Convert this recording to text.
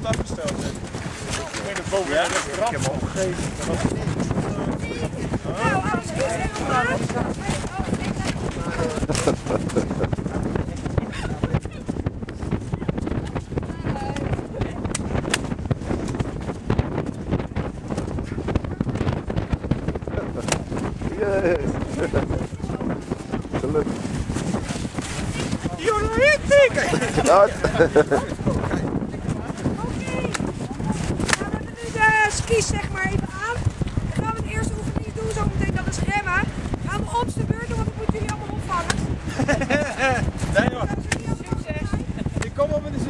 afgesteld zijn. Ik ben er boven in het restaurant. Ik heb hem opgegeven. Dat was het niet. Yes. Gelukkig. You're hitting! Dat. Skis zeg maar even aan. Dan gaan we de eerste oefening doen, zo meteen dat is remmen. Gaan we op de beurt doen, want dan moeten jullie allemaal opvangen. Nee hoor. Succes! Ik kom op met een